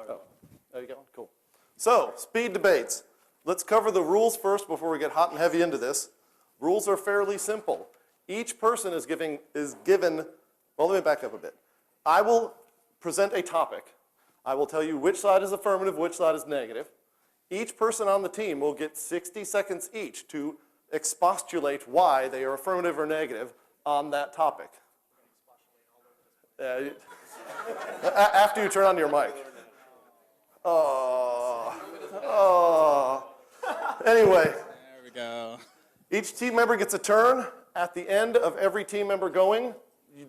Oh, there you go. Cool. So, speed debates. Let's cover the rules first before we get hot and heavy into this. Rules are fairly simple. Each person is given, well, let me back up a bit. I will present a topic. I will tell you which side is affirmative, which side is negative. Each person on the team will get 60 seconds each to expostulate why they are affirmative or negative on that topic. After you turn on your mic. Anyway. There we go. Each team member gets a turn. At the end of every team member going,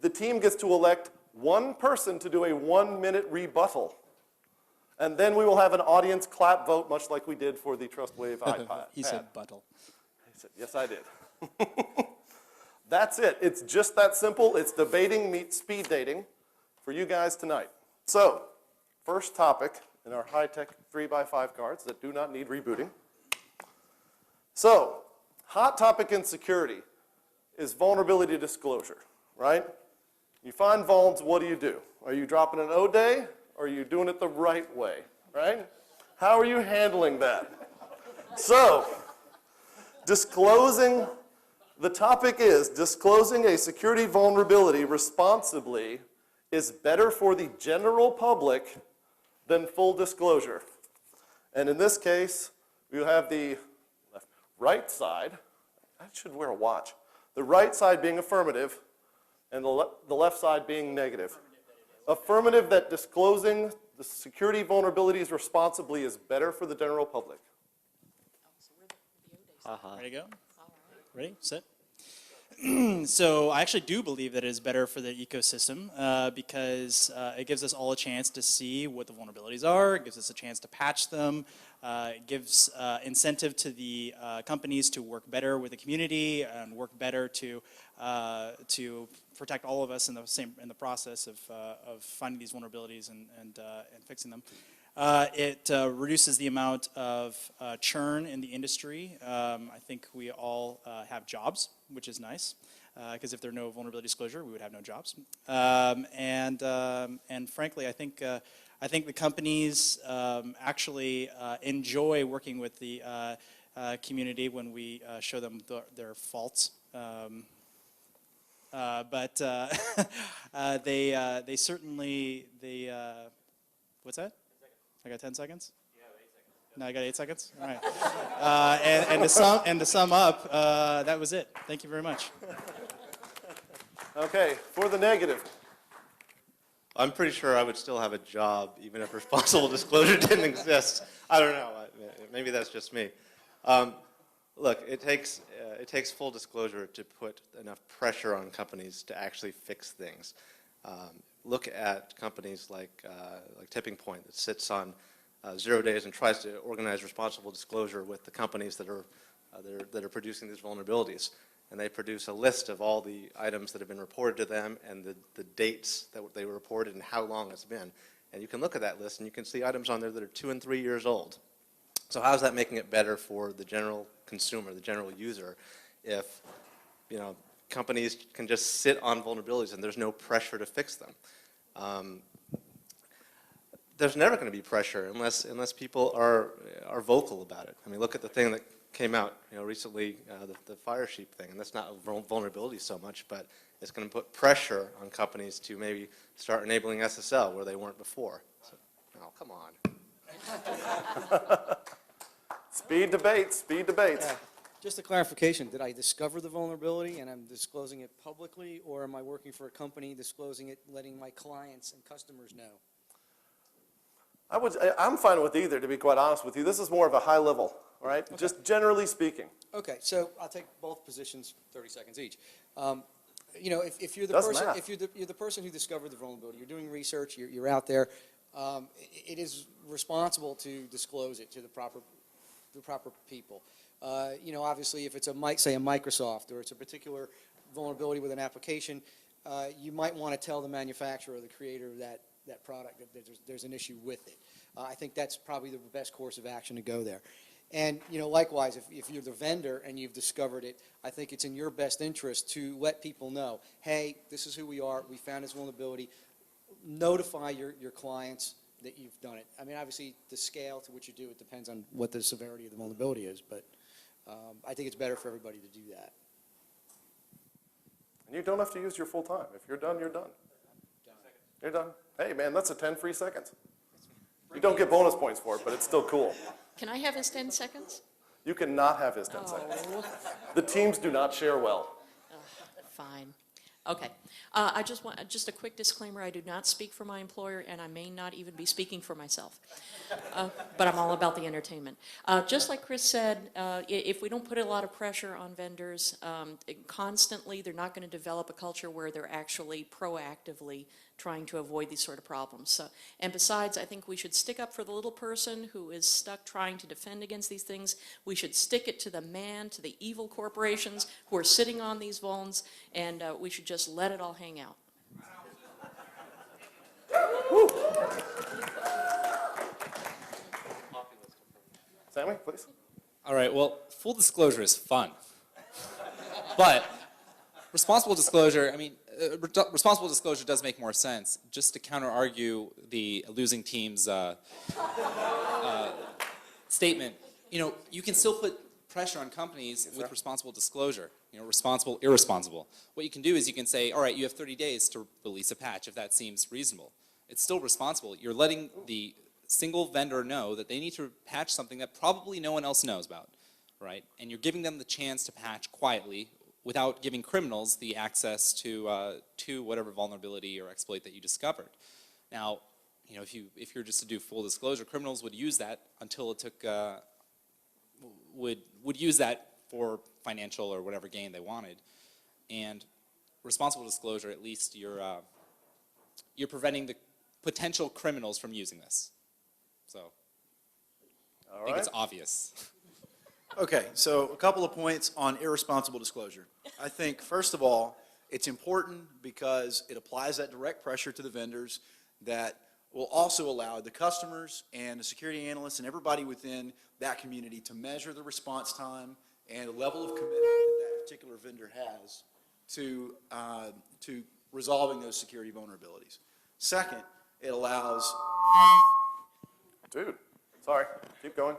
the team gets to elect one person to do a 1-minute rebuttal. And then we will have an audience clap vote, much like we did for the TrustWave iPad. He said buttle. He said, yes, I did. That's it. It's just that simple. It's debating meets speed dating for you guys tonight. So, first topic in our high-tech 3x5 cards that do not need rebooting. So, hot topic in security is vulnerability disclosure, right? You find vulns, what do? Are you dropping an O-day, or are you doing it the right way, right? How are you handling that? So, disclosing, the topic is disclosing a security vulnerability responsibly is better for the general public than full disclosure. And in this case, we have the right side, I should wear a watch, the right side being affirmative and the left side being negative. Affirmative that disclosing the security vulnerabilities responsibly is better for the general public. Ready to go? Ready, set. So I actually do believe that it is better for the ecosystem because it gives us all a chance to see what the vulnerabilities are. It gives us a chance to patch them. It gives incentive to the companies to work better with the community and work better to protect all of us in the process of finding these vulnerabilities and fixing them. It reduces the amount of churn in the industry. I think we all have jobs, which is nice, because if there were no vulnerability disclosure, we would have no jobs. And frankly, I think the companies actually enjoy working with the community when we show them their faults. But they certainly what's that? I got 10 seconds? Yeah, 8 seconds. No, I got 8 seconds? All right. And to sum up, that was it. Thank you very much. Okay, for the negative. I'm pretty sure I would still have a job even if responsible disclosure didn't exist. I don't know. Maybe that's just me. Look, it takes full disclosure to put enough pressure on companies to actually fix things. Look at companies like Tipping Point that sits on 0 days and tries to organize responsible disclosure with the companies that are producing these vulnerabilities. And they produce a list of all the items that have been reported to them and the dates that they were reported and how long it's been. And you can look at that list and you can see items on there that are 2 and 3 years old. So how is that making it better for the general consumer, the general user, if companies can just sit on vulnerabilities and there's no pressure to fix them? There's never going to be pressure unless people are vocal about it. I mean, look at the thing that came out recently, the Fire Sheep thing, and that's not a vulnerability so much, but it's going to put pressure on companies to maybe start enabling SSL where they weren't before. So, oh, come on. Speed debates, speed debates. Yeah. Just a clarification, did I discover the vulnerability and I'm disclosing it publicly, or am I working for a company disclosing it, letting my clients and customers know? I'm fine with either, to be quite honest with you. This is more of a high level, all right? Okay. Just generally speaking. Okay, so I'll take both positions, 30 seconds each. If you're the person, if you're the person who discovered the vulnerability, you're doing research, you're out there, it is responsible to disclose it to the proper people. Obviously, if it's say a Microsoft or it's a particular vulnerability with an application, you might want to tell the manufacturer or the creator of that product that there's an issue with it. I think that's probably the best course of action to go there. And likewise, if you're the vendor and you've discovered it, I think it's in your best interest to let people know, hey, this is who we are, we found this vulnerability. Notify your clients, that you've done it. I mean, obviously, the scale to which you do it depends on what the severity of the vulnerability is, but I think it's better for everybody to do that. And you don't have to use your full time. If you're done, you're done. You're done. Hey, man, that's a 10 free seconds. You don't get bonus points for it, but it's still cool. Can I have his 10 seconds? You cannot have his 10 seconds. Oh, The teams do not share well. fine. Okay. I just a quick disclaimer, I do not speak for my employer, and I may not even be speaking for myself. But I'm all about the entertainment. Just like Chris said, if we don't put a lot of pressure on vendors constantly, they're not going to develop a culture where they're actually proactively trying to avoid these sort of problems. So, and besides, I think we should stick up for the little person who is stuck trying to defend against these things. We should stick it to the man, to the evil corporations who are sitting on these vulns, and we should just let it all hang out. Sammy, please. All right, well, full disclosure is fun. But responsible disclosure, I mean, responsible disclosure does make more sense. Just to counter-argue the losing team's statement, you know, you can still put pressure on companies with responsible disclosure, you know, responsible, irresponsible. What you can do is you can say, all right, you have 30 days to release a patch if that seems reasonable. It's still responsible. You're letting the single vendor know that they need to patch something that probably no one else knows about, right? And you're giving them the chance to patch quietly without giving criminals the access to whatever vulnerability or exploit that you discovered. Now, you know, if you're just to do full disclosure, criminals would use that until it took would use that for financial or whatever gain they wanted. And responsible disclosure, at least you're preventing the potential criminals from using this. So I think it's obvious. Okay, so a couple of points on irresponsible disclosure. I think, first of all, it's important because it applies that direct pressure to the vendors that will also allow the customers and the security analysts and everybody within that community to measure the response time and the level of commitment that that particular vendor has to resolving those security vulnerabilities. Second, it allows... Dude, sorry, keep going.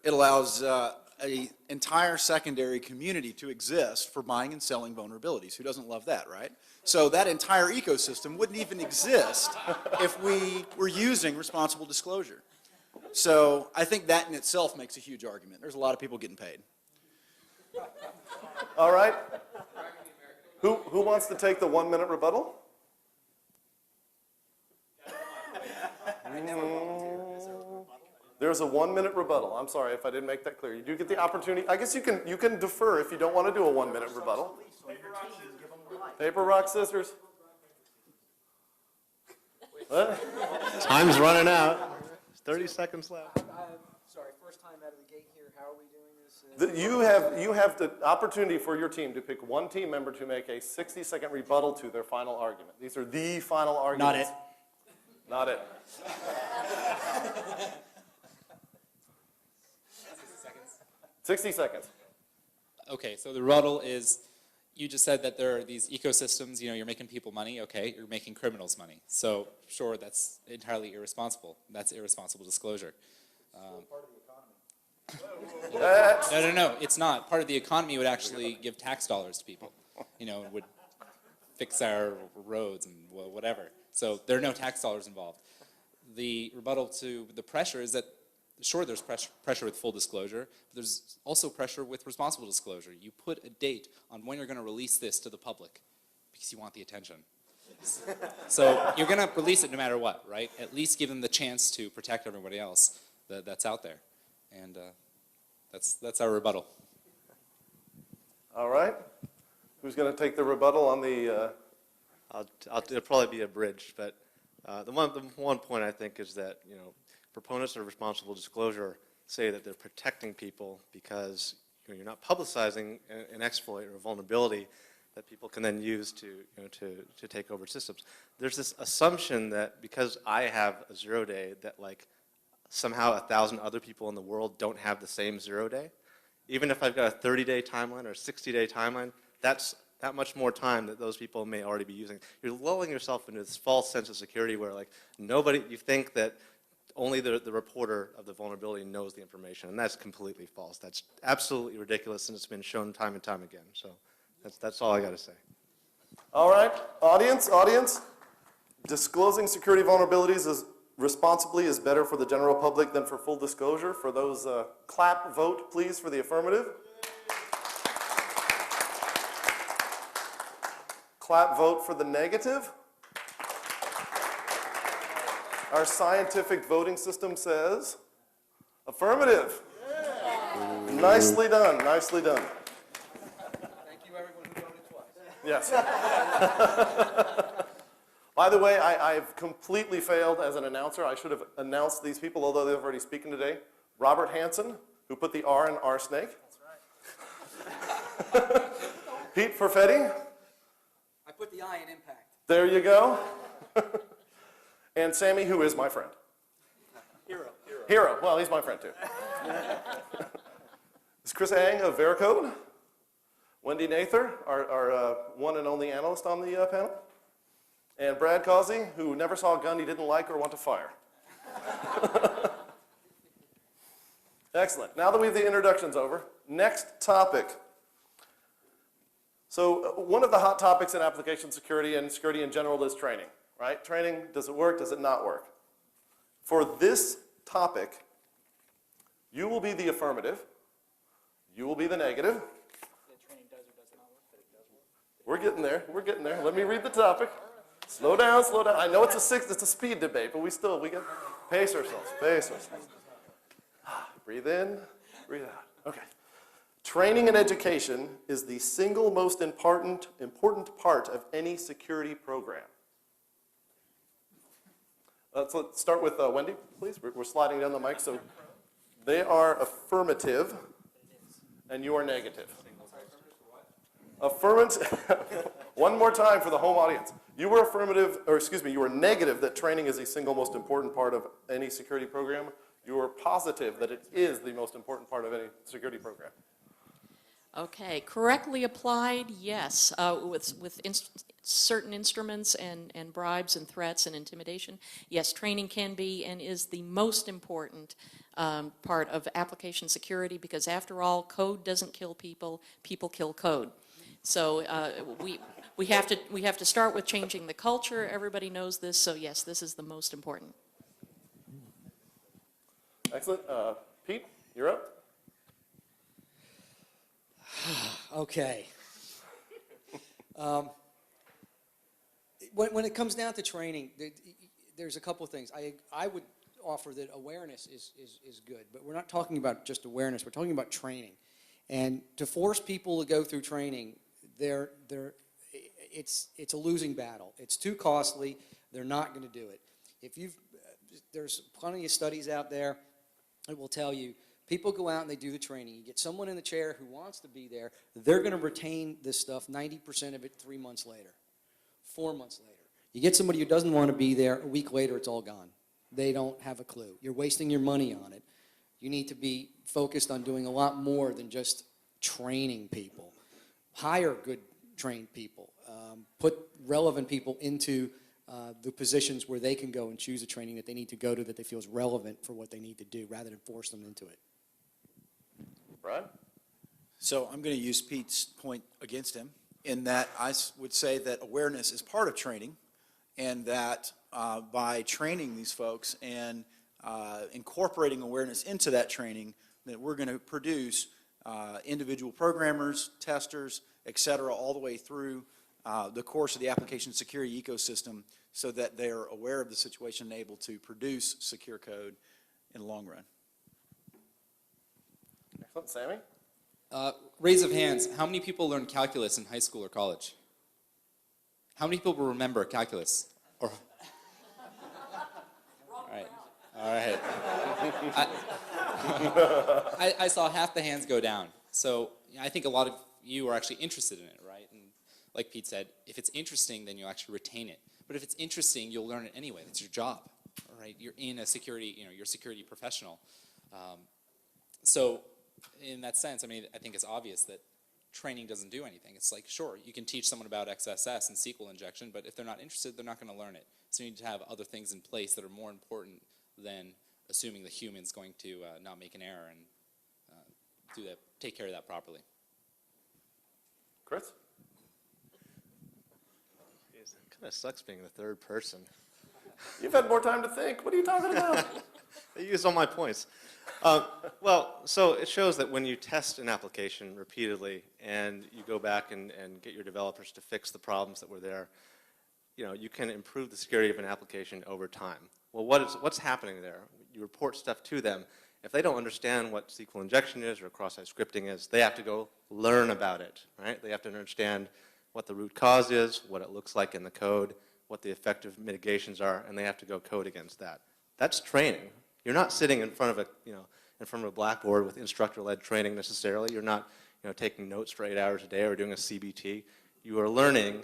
It allows an entire secondary community to exist for buying and selling vulnerabilities. Who doesn't love that, right? So that entire ecosystem wouldn't even exist if we were using responsible disclosure. So I think that in itself makes a huge argument. There's a lot of people getting paid. All right. Who wants to take the 1 minute rebuttal? There's a 1 minute rebuttal. I'm sorry if I didn't make that clear. You do get the opportunity. I guess you can defer if you don't want to do a 1 minute rebuttal. Paper, rock, scissors. What? Time's running out. 30 seconds left. Sorry, first time out of the gate here. How are we doing this? You have the opportunity for your team to pick one team member to make a 60-second rebuttal to their final argument. These are the final arguments. Not it. Not it. 60 seconds. Okay, so the rebuttal is, you just said that there are these ecosystems, you know, you're making people money, okay, you're making criminals money. So, sure, that's entirely irresponsible. That's irresponsible disclosure. No, it's not. Part of the economy would actually give tax dollars to people. You know, would fix our roads and whatever. So there are no tax dollars involved. The rebuttal to the pressure is that, sure, there's pressure with full disclosure, but there's also pressure with responsible disclosure. You put a date on when you're going to release this to the public because you want the attention. So you're going to release it no matter what, right? At least give them the chance to protect everybody else that's out there. And that's our rebuttal. All right. Who's going to take the rebuttal on the... It'll probably be abridged, but the one point I think is that, you know, proponents of responsible disclosure say that they're protecting people because, you know, you're not publicizing an exploit or a vulnerability that people can then use to, you know, to take over systems. There's this assumption that because I have a 0 day, that like somehow 1,000 other people in the world don't have the same 0 day. Even if I've got a 30-day timeline or a 60-day timeline, that's that much more time that those people may already be using. You're lulling yourself into this false sense of security where like you think that only the reporter of the vulnerability knows the information, and that's completely false. That's absolutely ridiculous, and it's been shown time and time again. So that's all I got to say. All right, audience. Disclosing security vulnerabilities responsibly is better for the general public than for full disclosure. For those, clap, vote, please, for the affirmative. Clap, vote for the negative. Our scientific voting system says affirmative. Nicely done, nicely done. Thank you, everyone who voted twice. Yes. By the way, I've completely failed as an announcer. I should have announced these people, although they've already spoken today. Robert Hansen, who put the R in R snake. That's right. Pete Perfetti. I put the I in impact. There you go. And Samy, who is my friend. Hero. Well, he's my friend too. Is Chris Ang of Veracode? Wendy Nather, our one and only analyst on the panel. And Brad Causey, who never saw a gun he didn't like or want to fire. Excellent. Now that we have the introductions over, next topic. So one of the hot topics in application security and security in general is training, right? Training, does it work, does it not work? For this topic, you will be the affirmative, you will be the negative. We're getting there, Let me read the topic. Slow down. I know it's a speed debate, but we can pace ourselves. Breathe in, breathe out. Okay. Training and education is the single most important part of any security program. Let's start with Wendy, please. We're sliding down the mic. So they are affirmative, and you are negative. Affirmative. One more time for the home audience. You were you were negative that training is the single most important part of any security program. You were positive that it is the most important part of any security program. Okay, correctly applied, yes, with certain instruments and bribes and threats and intimidation. Yes, training can be and is the most important part of application security because after all, code doesn't kill people, people kill code. So we have to start with changing the culture. Everybody knows this, so yes, this is the most important. Excellent. Pete, you're up. Okay. When it comes down to training, there's a couple of things. I would offer that awareness is good, but we're not talking about just awareness. We're talking about training. And to force people to go through training, it's a losing battle. It's too costly. They're not going to do it. There's plenty of studies out there that will tell you people go out and they do the training. You get someone in the chair who wants to be there. They're going to retain this stuff, 90% of it 3 months later, 4 months later. You get somebody who doesn't want to be there, a week later it's all gone. They don't have a clue. You're wasting your money on it. You need to be focused on doing a lot more than just training people. Hire good trained people. Put relevant people into the positions where they can go and choose a training that they need to go to that they feel is relevant for what they need to do rather than force them into it. Brian? So I'm going to use Pete's point against him in that I would say that awareness is part of training and that by training these folks and incorporating awareness into that training that we're going to produce individual programmers, testers, et cetera, all the way through the course of the application security ecosystem so that they're aware of the situation and able to produce secure code in the long run. Excellent. Samy? Raise of hands, how many people learn calculus in high school or college? How many people will remember calculus? Or... All right. I saw half the hands go down. So I think a lot of you are actually interested in it, right? And like Pete said, if it's interesting, then you'll actually retain it. But if it's interesting, you'll learn it anyway. That's your job, all right? You're in a security, you're a security professional. So in that sense, I mean, I think it's obvious that training doesn't do anything. It's like, sure, you can teach someone about XSS and SQL injection, but if they're not interested, they're not going to learn it. So you need to have other things in place that are more important than assuming the human's going to not make an error and take care of that properly. Chris? It kind of sucks being the third person. You've had more time to think. What are you talking about? They used all my points. Well, so it shows that when you test an application repeatedly and you go back and get your developers to fix the problems that were there, you can improve the security of an application over time. Well, what's happening there? You report stuff to them. If they don't understand what SQL injection is or cross-site scripting is, they have to go learn about it, right? They have to understand what the root cause is, what it looks like in the code, what the effective mitigations are, and they have to go code against that. That's training. You're not sitting in front of a blackboard with instructor-led training necessarily. You're not, taking notes for 8 hours a day or doing a CBT. You are learning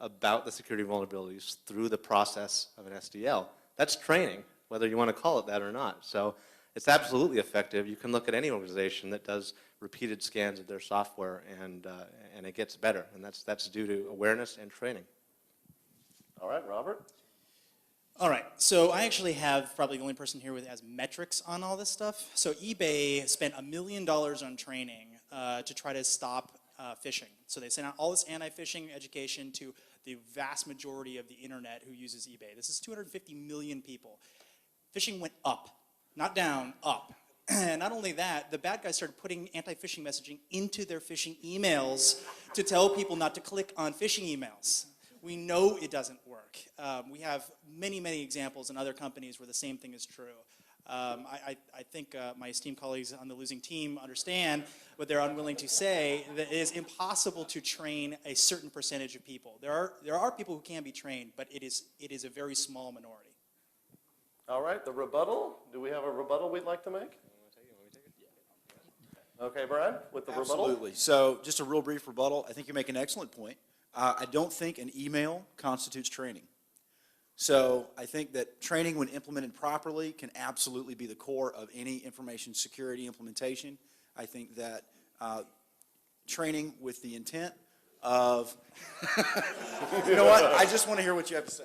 about the security vulnerabilities through the process of an SDL. That's training, whether you want to call it that or not. So it's absolutely effective. You can look at any organization that does repeated scans of their software, and it gets better. And that's due to awareness and training. All right, Robert? All right, so I actually have probably the only person here with has metrics on all this stuff. So eBay spent $1 million on training to try to stop phishing. So they sent out all this anti-phishing education to the vast majority of the internet who uses eBay. This is 250 million people. Phishing went up, not down, up. And not only that, the bad guys started putting anti-phishing messaging into their phishing emails to tell people not to click on phishing emails. We know it doesn't work. We have many, many examples in other companies where the same thing is true. I think my esteemed colleagues on the losing team understand, but they're unwilling to say that it is impossible to train a certain percentage of people. There are people who can be trained, but it is a very small minority. All right, the rebuttal. Do we have a rebuttal we'd like to make? Okay, Brian, with the rebuttal? Absolutely. So just a real brief rebuttal. I think you make an excellent point. I don't think an email constitutes training. So I think that training, when implemented properly, can absolutely be the core of any information security implementation. I think that training with the intent of, you know what, I just want to hear what you have to say.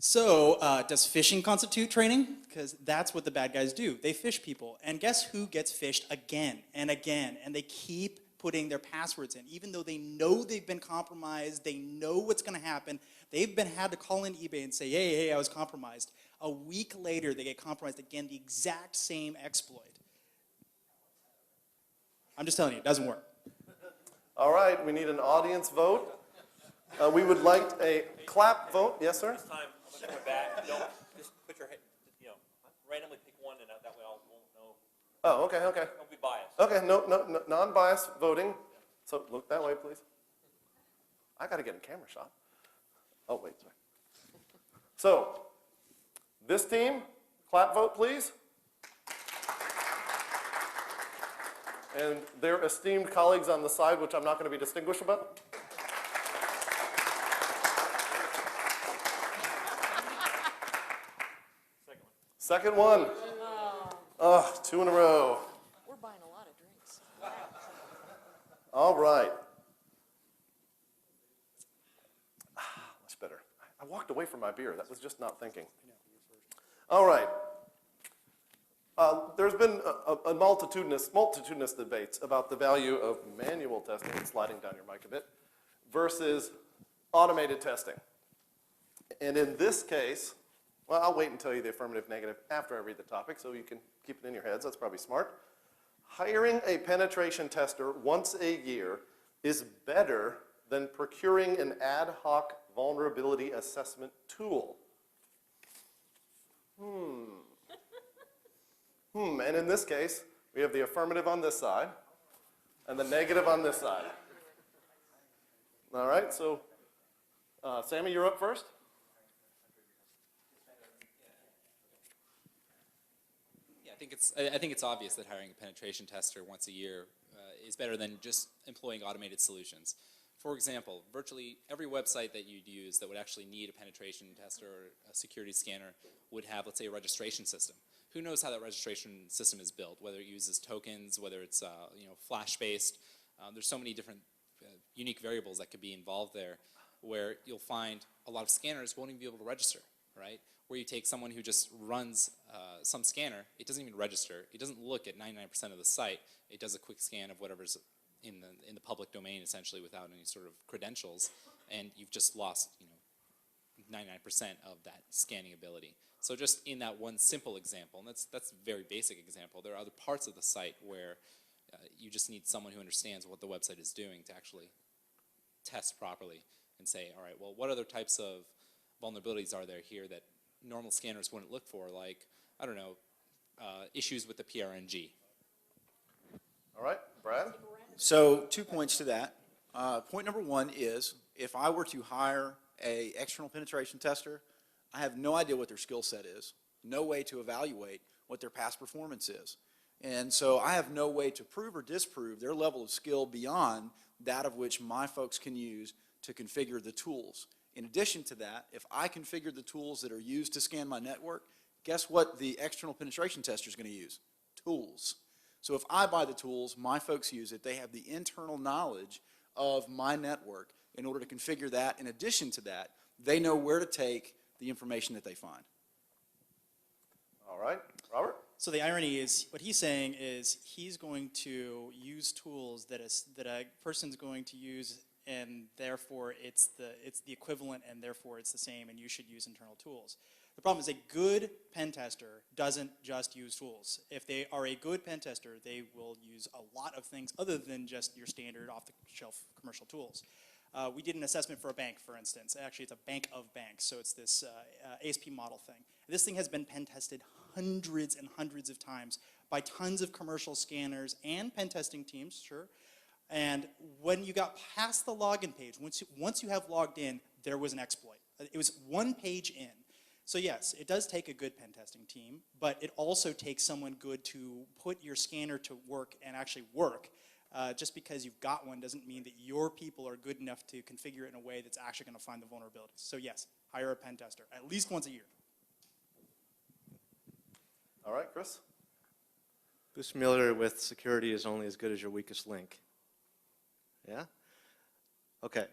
So, does phishing constitute training? Because that's what the bad guys do. They phish people. And guess who gets phished again and again? And they keep putting their passwords in. Even though they know they've been compromised, they know what's going to happen. They've had to call in eBay and say, hey, I was compromised. A week later, they get compromised again, the exact same exploit. I'm just telling you, it doesn't work. All right, we need an audience vote. We would like a clap vote. Yes, sir? This time, I'm going to go back. Don't just put your head, randomly pick one, and that way I won't know. Oh, okay. Don't be biased. Okay, no non-biased voting. So look that way, please. I got to get a camera shot. Oh, wait, sorry. So, this team, clap vote, please. And their esteemed colleagues on the side, which I'm not going to be distinguished about. Second one. Oh, 2 in a row. We're buying a lot of drinks. All right. Much better. I walked away from my beer. That was just not thinking. All right. There's been a multitudinous debates about the value of manual testing, sliding down your mic a bit, versus automated testing. And in this case, well, I'll wait and tell you the affirmative negative after I read the topic so you can keep it in your heads. That's probably smart. Hiring a penetration tester once a year is better than procuring an ad hoc vulnerability assessment tool. And in this case, we have the affirmative on this side and the negative on this side. All right, so Samy, you're up first. I think it's obvious that hiring a penetration tester once a year is better than just employing automated solutions. For example, virtually every website that you'd use that would actually need a penetration tester or a security scanner would have, let's say, a registration system. who knows how that registration system is built, whether it uses tokens, whether it's flash-based. There's so many different unique variables that could be involved there, where you'll find a lot of scanners won't even be able to register, right? Where you take someone who just runs some scanner, it doesn't even register. It doesn't look at 99% of the site. It does a quick scan of whatever's in the public domain, essentially, without any sort of credentials, and you've just lost 99% of that scanning ability. So just in that one simple example, and that's a very basic example, there are other parts of the site where you just need someone who understands what the website is doing to actually test properly and say, all right, well, what other types of vulnerabilities are there here that normal scanners wouldn't look for, like, I don't know, issues with the PRNG. All right, Brad? So 2 points to that. Point number one is, if I were to hire an external penetration tester, I have no idea what their skill set is, no way to evaluate what their past performance is. And so I have no way to prove or disprove their level of skill beyond that of which my folks can use to configure the tools. In addition to that, if I configure the tools that are used to scan my network, guess what the external penetration tester is going to use? Tools. So if I buy the tools, my folks use it, they have the internal knowledge of my network in order to configure that. In addition to that, they know where to take the information that they find. All right, Robert? So the irony is, what he's saying is he's going to use tools that a person's going to use, and therefore it's the equivalent, and therefore it's the same, and you should use internal tools. The problem is a good pen tester doesn't just use tools. If they are a good pen tester, they will use a lot of things other than just your standard off-the-shelf commercial tools. We did an assessment for a bank, for instance. Actually, it's a bank of banks, so it's this ASP model thing. This thing has been pen tested hundreds and hundreds of times by tons of commercial scanners and pen testing teams, sure. And when you got past the login page, once you have logged in, there was an exploit. It was one page in. So yes, it does take a good pen testing team, but it also takes someone good to put your scanner to work and actually work. Just because you've got one doesn't mean that your people are good enough to configure it in a way that's actually going to find the vulnerabilities. So yes, hire a pen tester, at least once a year. All right, Chris? Who's familiar with security is only as good as your weakest link? Yeah? Okay.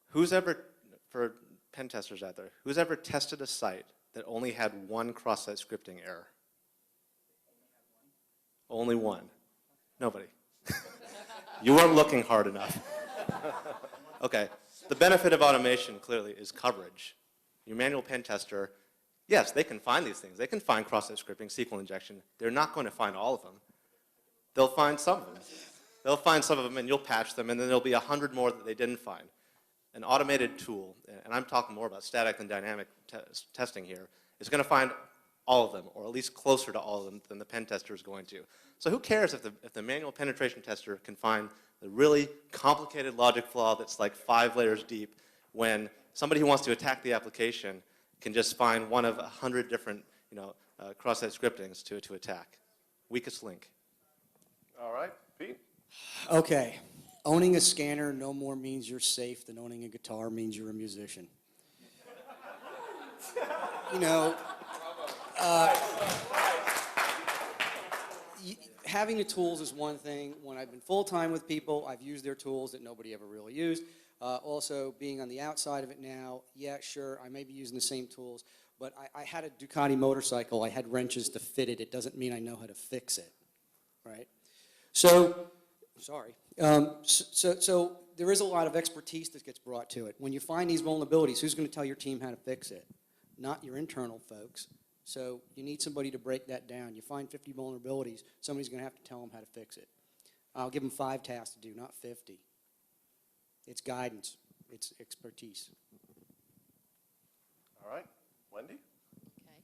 Who's ever, for pen testers out there, who's ever tested a site that only had one cross-site scripting error? Only one? Nobody. You weren't looking hard enough. Okay. The benefit of automation, clearly, is coverage. Your manual pen tester, yes, they can find these things. They can find cross-site scripting, SQL injection. They're not going to find all of them. They'll find some of them. They'll find some of them, and you'll patch them, and then there'll be 100 more that they didn't find. An automated tool, and I'm talking more about static and dynamic testing here, is going to find all of them, or at least closer to all of them than the pen tester is going to. So who cares if the manual penetration tester can find the really complicated logic flaw that's like 5 layers deep, when somebody who wants to attack the application can just find one of 100 different cross-site scriptings to attack. Weakest link. All right, Pete? Okay. Owning a scanner no more means you're safe than owning a guitar means you're a musician. Having the tools is one thing. When I've been full-time with people, I've used their tools that nobody ever really used. Also, being on the outside of it now, yeah, sure, I may be using the same tools, but I had a Ducati motorcycle. I had wrenches to fit it. It doesn't mean I know how to fix it, right? So, sorry. So there is a lot of expertise that gets brought to it. When you find these vulnerabilities, who's going to tell your team how to fix it? Not your internal folks. So you need somebody to break that down. You find 50 vulnerabilities, somebody's going to have to tell them how to fix it. I'll give them 5 tasks to do, not 50. It's guidance. It's expertise. All right, Wendy? Okay.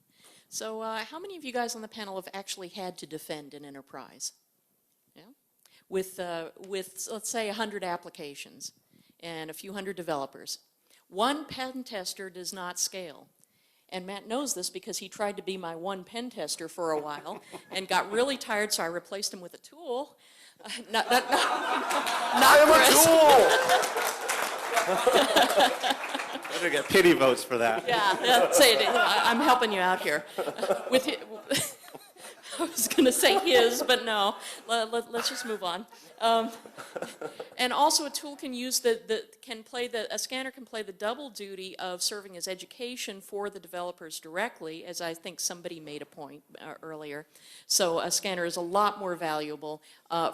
So how many of you guys on the panel have actually had to defend an enterprise? Yeah? With let's say 100 applications and a few hundred developers. One pen tester does not scale. And Matt knows this because he tried to be my one pen tester for a while and got really tired, so I replaced him with a tool. Not Better get pity votes for that. Yeah, that's it. I'm helping you out here. going to say his, but no. Let's just move on. And also, a tool can use a scanner can play the double duty of serving as education for the developers directly, as I think somebody made a point earlier. So a scanner is a lot more valuable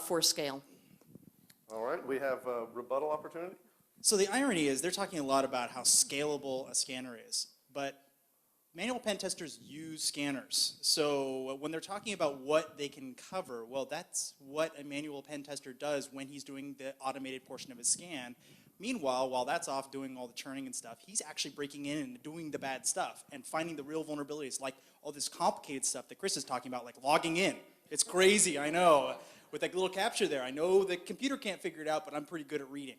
for scale. All right, we have a rebuttal opportunity. So the irony is they're talking a lot about how scalable a scanner is, but manual pen testers use scanners. So when they're talking about what they can cover, well, that's what a manual pen tester does when he's doing the automated portion of his scan. Meanwhile, while that's off doing all the churning and stuff, he's actually breaking in and doing the bad stuff and finding the real vulnerabilities, like all this complicated stuff that Chris is talking about, like logging in. It's crazy, I know. With that little capture there, I know the computer can't figure it out, but I'm pretty good at reading.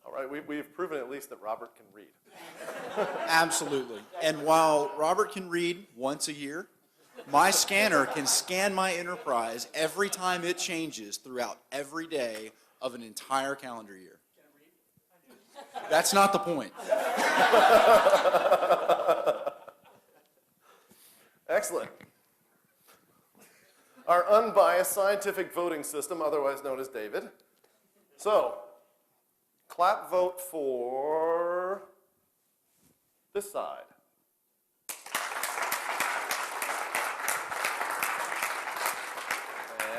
All right, we've proven at least that Robert can read. Absolutely. And while Robert can read once a year, my scanner can scan my enterprise every time it changes throughout every day of an entire calendar year. That's not the point. Excellent. Our unbiased scientific voting system, otherwise known as David. So, clap vote for this side.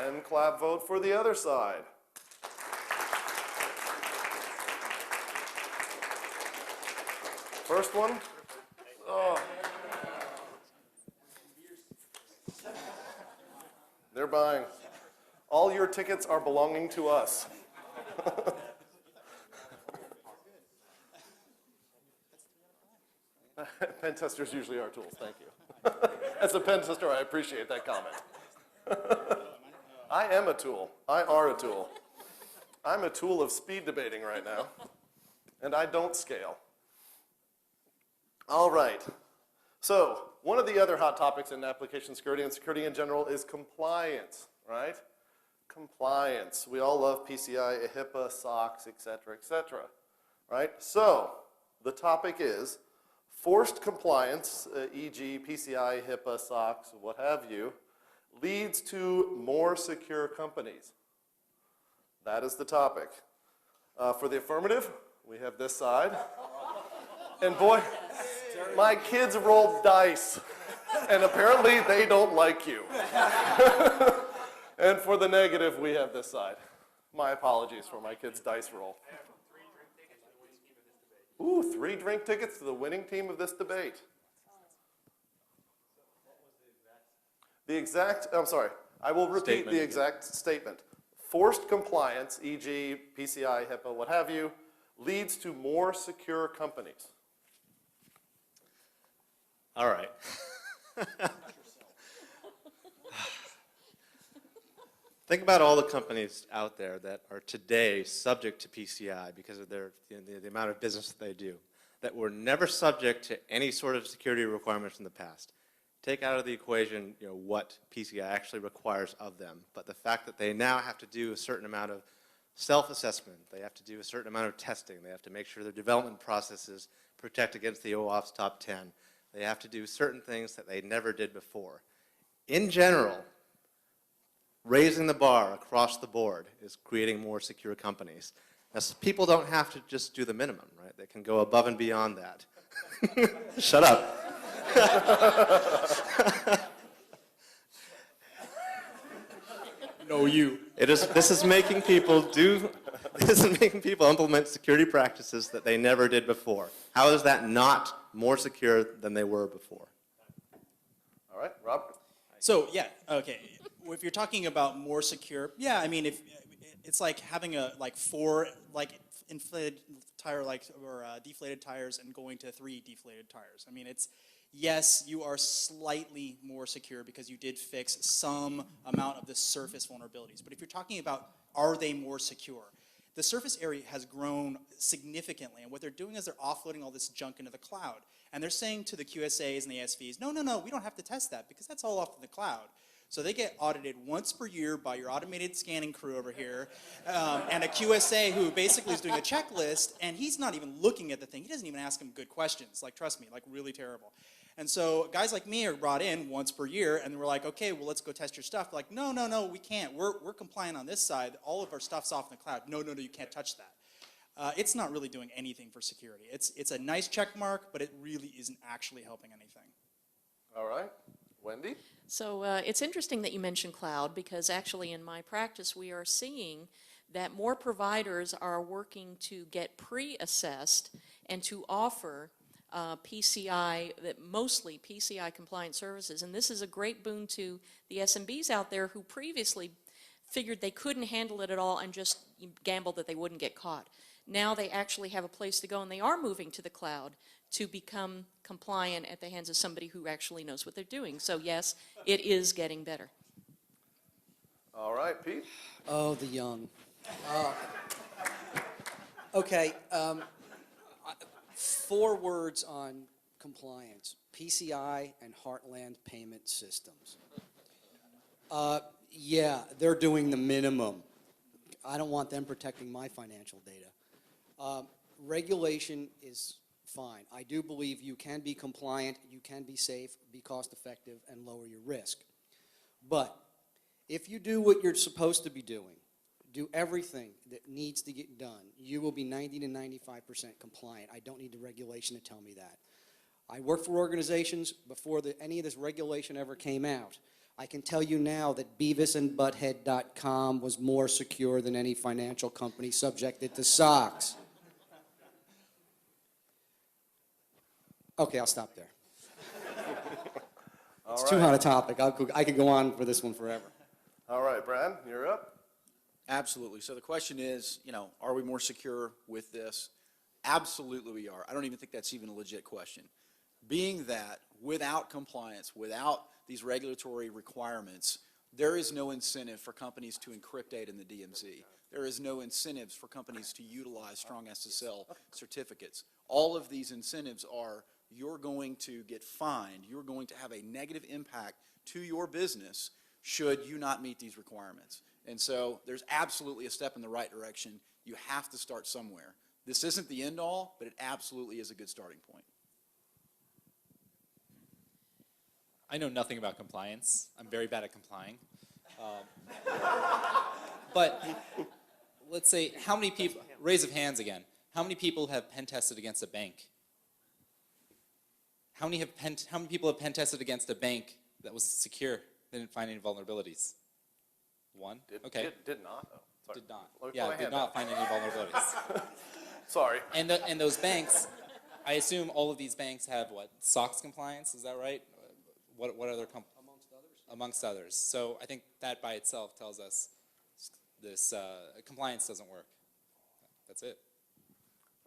And clap vote for the other side. First one. Oh. They're buying. All your tickets are belonging to us. Pen testers usually are tools, thank you. As a pen tester, I appreciate that comment. I am a tool. I are a tool. I'm a tool of speed debating right now, and I don't scale. All right. So, one of the other hot topics in application security and security in general is compliance, right? Compliance. We all love PCI, HIPAA, SOX, et cetera, right? So, the topic is forced compliance, e.g. PCI, HIPAA, SOX, what have you, leads to more secure companies. That is the topic. For the affirmative, we have this side. And boy, my kids rolled dice, and apparently they don't like you. And for the negative, we have this side. My apologies for my kids' dice roll. Ooh, 3 drink tickets to the winning team of this debate. I will repeat the exact statement. Forced compliance, e.g. PCI, HIPAA, what have you, leads to more secure companies. All right. Think about all the companies out there that are today subject to PCI because of the amount of business that they do, that were never subject to any sort of security requirements in the past. Take out of the equation, what PCI actually requires of them, but the fact that they now have to do a certain amount of self-assessment, they have to do a certain amount of testing, they have to make sure their development processes protect against the OAuth's top 10, they have to do certain things that they never did before. In general, raising the bar across the board is creating more secure companies. Now, people don't have to just do the minimum, right? They can go above and beyond that. Shut up. No, you. This is making people implement security practices that they never did before. How is that not more secure than they were before? All right, Rob? So, yeah, okay. If you're talking about more secure, yeah, I mean, if it's like having four inflated tire or deflated tires and going to 3 deflated tires. I mean, yes, you are slightly more secure because you did fix some amount of the surface vulnerabilities. But if you're talking about are they more secure, the surface area has grown significantly, and what they're doing is they're offloading all this junk into the cloud. And they're saying to the QSAs and the ASVs, no, we don't have to test that because that's all off in the cloud. So they get audited once per year by your automated scanning crew over here, and a QSA who basically is doing a checklist, and he's not even looking at the thing. He doesn't even ask them good questions. Like, trust me, like really terrible. And so guys like me are brought in once per year, and we're like, okay, well, let's go test your stuff. Like, no, we can't. We're compliant on this side. All of our stuff's off in the cloud. No, you can't touch that. It's not really doing anything for security. It's a nice check mark, but it really isn't actually helping anything. All right. Wendy? So it's interesting that you mentioned cloud, because actually in my practice we are seeing that more providers are working to get pre-assessed and to offer PCI, mostly PCI compliant services. And this is a great boon to the SMBs out there who previously figured they couldn't handle it at all and just gambled that they wouldn't get caught. Now they actually have a place to go, and they are moving to the cloud to become compliant at the hands of somebody who actually knows what they're doing. So yes, it is getting better. All right, Pete? Oh, the young. Okay, 4 words on compliance: PCI and Heartland payment systems. Yeah, they're doing the minimum. I don't want them protecting my financial data. Regulation is fine. I do believe you can be compliant, you can be safe, be cost effective, and lower your risk. But if you do what you're supposed to be doing, do everything that needs to get done, you will be 90 to 95% compliant. I don't need the regulation to tell me that. I worked for organizations before any of this regulation ever came out. I can tell you now that BeavisandButthead.com was more secure than any financial company subjected to SOX. Okay, I'll stop there. It's too hot a topic. I could go on for this one forever. All right, Brad, you're up. Absolutely. So the question is, are we more secure with this? Absolutely we are. I don't even think that's even a legit question. Being that without compliance, without these regulatory requirements, there is no incentive for companies to encrypt data in the DMZ. There is no incentives for companies to utilize strong SSL certificates. All of these incentives are you're going to get fined, you're going to have a negative impact to your business should you not meet these requirements. And so there's absolutely a step in the right direction. You have to start somewhere. This isn't the end all, but it absolutely is a good starting point. I know nothing about compliance. I'm very bad at complying. But let's say, how many people, raise of hands again, how many people have pen tested against a bank? How many people have pen tested against a bank that was secure? They didn't find any vulnerabilities. One? Okay. Did not, though. Sorry. Did not. Let me Yeah, put my did hand not up. find any vulnerabilities. Sorry. And those banks, I assume all of these banks have what? SOX compliance, is that right? What other Amongst others. amongst others. So I think that by itself tells us this compliance doesn't work. That's it.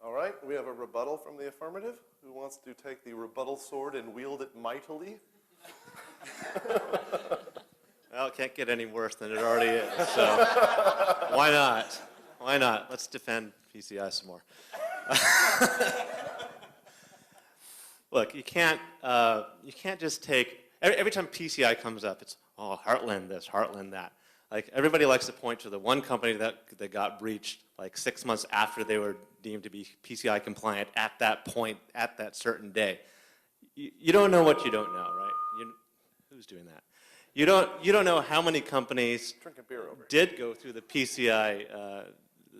All right, we have a rebuttal from the affirmative. Who wants to take the rebuttal sword and wield it mightily? Well, it can't get any worse than it already is, so why not? Why not? Let's defend PCI some more. Look, you can't just take, every time PCI comes up, it's, oh, Heartland this, Heartland that. Like, everybody likes to point to the one company that got breached like 6 months after they were deemed to be PCI compliant at that point, at that certain day. You don't know what you don't know, right? Who's doing that? You don't know how many companies Drinking beer over. did go through the PCI,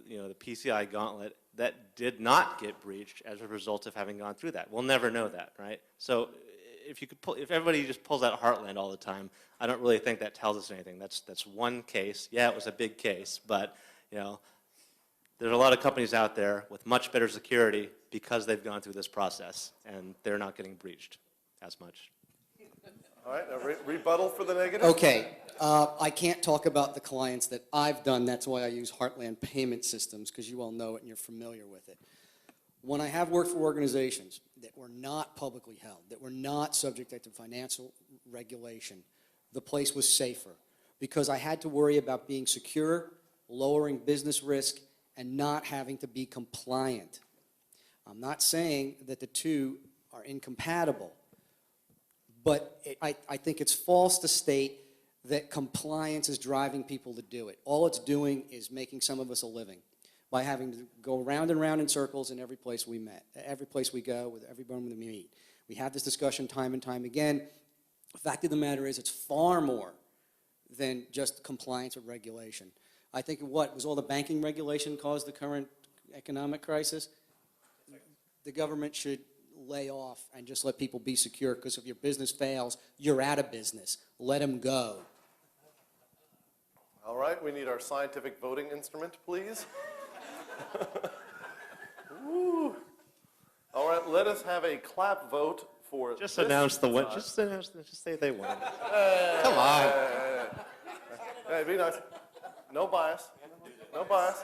the PCI gauntlet that did not get breached as a result of having gone through that. We'll never know that, right? So if everybody just pulls out Heartland all the time, I don't really think that tells us anything. That's one case. Yeah, it was a big case, but there's a lot of companies out there with much better security because they've gone through this process, and they're not getting breached as much. All right, a rebuttal for the negative? Okay, I can't talk about the clients that I've done. That's why I use Heartland Payment Systems, because you all know it and you're familiar with it. When I have worked for organizations that were not publicly held, that were not subject to financial regulation, the place was safer because I had to worry about being secure, lowering business risk, and not having to be compliant. I'm not saying that the two are incompatible, but I think it's false to state that compliance is driving people to do it. All it's doing is making some of us a living by having to go round and round in circles in every place we met, every place we go, with everyone we meet. We have this discussion time and time again. The fact of the matter is, it's far more than just compliance with regulation. I think what was all the banking regulation caused the current economic crisis? The government should lay off and just let people be secure, because if your business fails, you're out of business. Let them go. All right, we need our scientific voting instrument, please. Woo. All right, let us have a clap vote for Just this announce the win. side. Just say they won. Come on. Hey, be nice. No bias. No bias.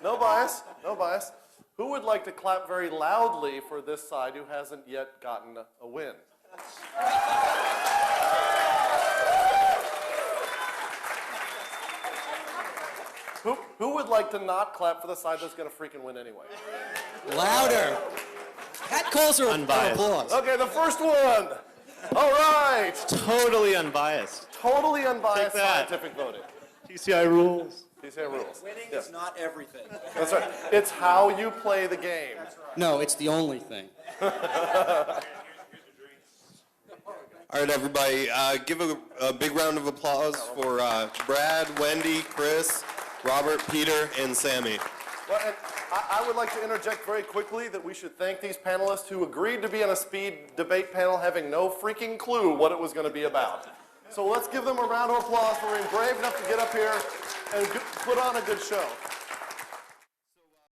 No bias. No bias. Who would like to clap very loudly for this side who hasn't yet gotten a win? Who would like to not clap for the side that's going to freaking win anyway? Louder. That calls for Unbiased. applause. Okay, the first one. All right. Totally unbiased. Totally unbiased Take that. scientific voting. TCI rules. TCI rules. Winning Yes. is not everything. That's right. It's how you play the game. No, it's the only thing. All right, everybody, give a big round of applause for Brad, Wendy, Chris, Robert, Peter, and Samy. Well, and I would like to interject very quickly that we should thank these panelists who agreed to be on a speed debate panel having no freaking clue what it was going to be about. So let's give them a round of applause for being brave enough to get up here and put on a good show.